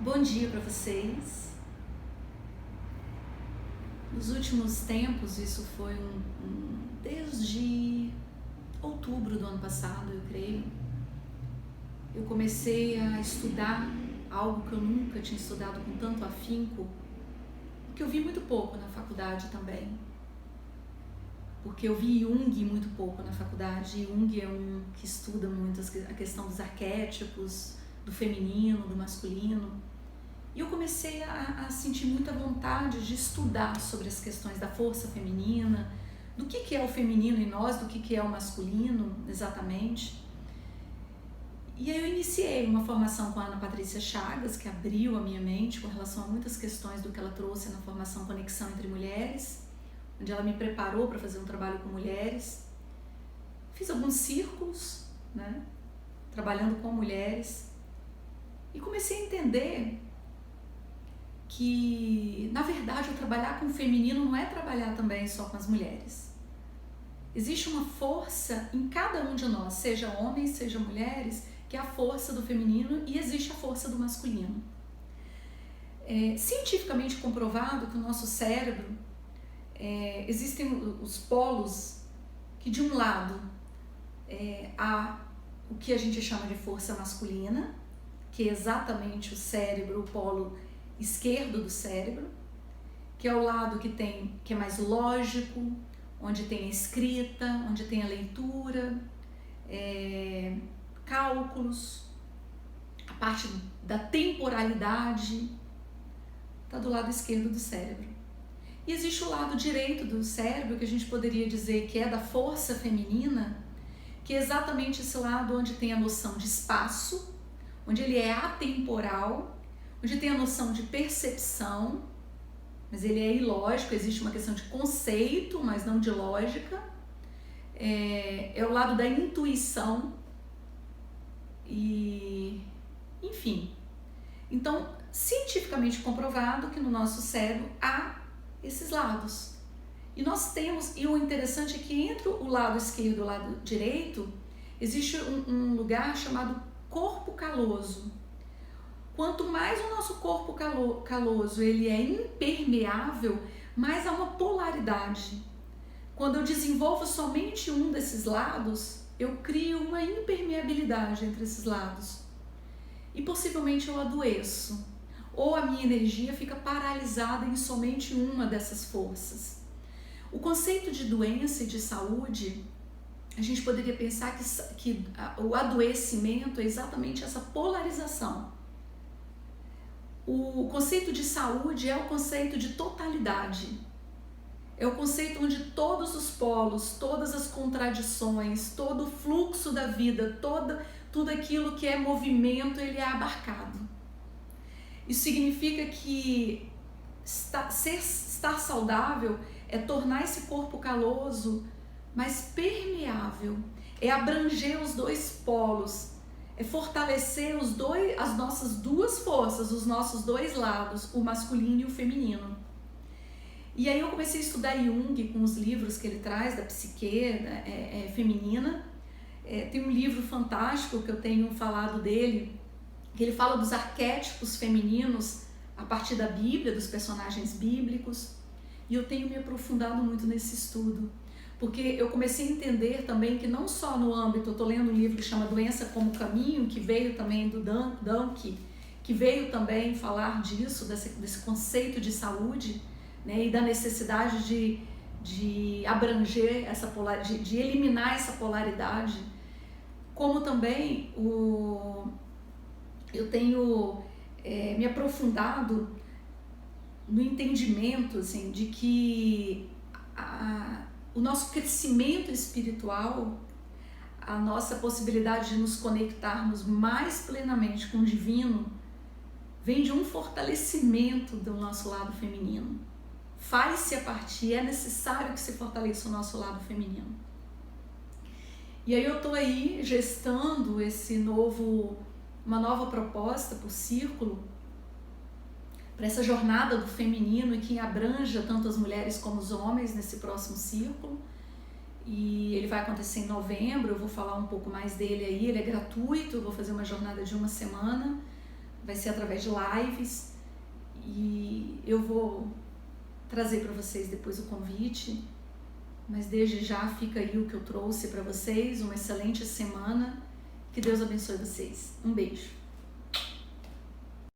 Bom dia para vocês. Nos últimos tempos, isso foi desde outubro do ano passado, eu creio, eu comecei a estudar algo que eu nunca tinha estudado com tanto afinco, que eu vi muito pouco na faculdade também. Porque eu vi Jung muito pouco na faculdade. Jung é um que estuda muito a questão dos arquétipos, do feminino, do masculino. E eu comecei a sentir muita vontade de estudar sobre as questões da força feminina, do que é o feminino em nós, do que é o masculino exatamente. E aí eu iniciei uma formação com a Ana Patrícia Chagas, que abriu a minha mente com relação a muitas questões do que ela trouxe na formação Conexão entre Mulheres, onde ela me preparou para fazer um trabalho com mulheres. Fiz alguns círculos, né, trabalhando com mulheres, e comecei a entender que, na verdade, o trabalhar com o feminino não é trabalhar também só com as mulheres. Existe uma força em cada um de nós, seja homens, seja mulheres, que é a força do feminino, e existe a força do masculino. É cientificamente comprovado que o nosso cérebro, existem os polos que, de um lado, há o que a gente chama de força masculina, que é exatamente o cérebro, o polo esquerdo do cérebro, que é o lado que é mais lógico, onde tem a escrita, onde tem a leitura, cálculos, a parte da temporalidade, está do lado esquerdo do cérebro. E existe o lado direito do cérebro, que a gente poderia dizer que é da força feminina, que é exatamente esse lado onde tem a noção de espaço, onde ele é atemporal, onde tem a noção de percepção, mas ele é ilógico, existe uma questão de conceito, mas não de lógica. É o lado da intuição, e enfim. Então, cientificamente comprovado que no nosso cérebro há esses lados. E nós temos, e o interessante é que entre o lado esquerdo e o lado direito, existe um lugar chamado corpo caloso. Quanto mais o nosso corpo caloso ele é impermeável, mais há uma polaridade. Quando eu desenvolvo somente um desses lados, eu crio uma impermeabilidade entre esses lados. E possivelmente eu adoeço. Ou a minha energia fica paralisada em somente uma dessas forças. O conceito de doença e de saúde, a gente poderia pensar que o adoecimento é exatamente essa polarização. O conceito de saúde é o conceito de totalidade. É o conceito onde todos os polos, todas as contradições, todo o fluxo da vida, tudo aquilo que é movimento, ele é abarcado. Isso significa que estar saudável é tornar esse corpo caloso mais permeável, é abranger os dois polos, é fortalecer as nossas duas forças, os nossos dois lados, o masculino e o feminino. E aí eu comecei a estudar Jung com os livros que ele traz da psique feminina. Tem um livro fantástico que eu tenho falado dele, que ele fala dos arquétipos femininos a partir da Bíblia, dos personagens bíblicos, e eu tenho me aprofundado muito nesse estudo, porque eu comecei a entender também que não só no âmbito, eu estou lendo um livro que chama Doença como Caminho, que veio também do Dunk, que veio também falar disso, desse conceito de saúde, né, e da necessidade de abranger essa polaridade, de eliminar essa polaridade, como também eu tenho me aprofundado no entendimento assim, de que o nosso crescimento espiritual, a nossa possibilidade de nos conectarmos mais plenamente com o divino, vem de um fortalecimento do nosso lado feminino. Faz-se a partir, é necessário que se fortaleça o nosso lado feminino. E aí eu estou aí gestando uma nova proposta para o Círculo, para essa jornada do feminino, e que abranja tanto as mulheres como os homens nesse próximo círculo. E ele vai acontecer em novembro, eu vou falar um pouco mais dele aí, ele é gratuito, eu vou fazer uma jornada de uma semana, vai ser através de lives, e eu vou trazer para vocês depois o convite, mas desde já fica aí o que eu trouxe para vocês. Uma excelente semana, que Deus abençoe vocês. Um beijo.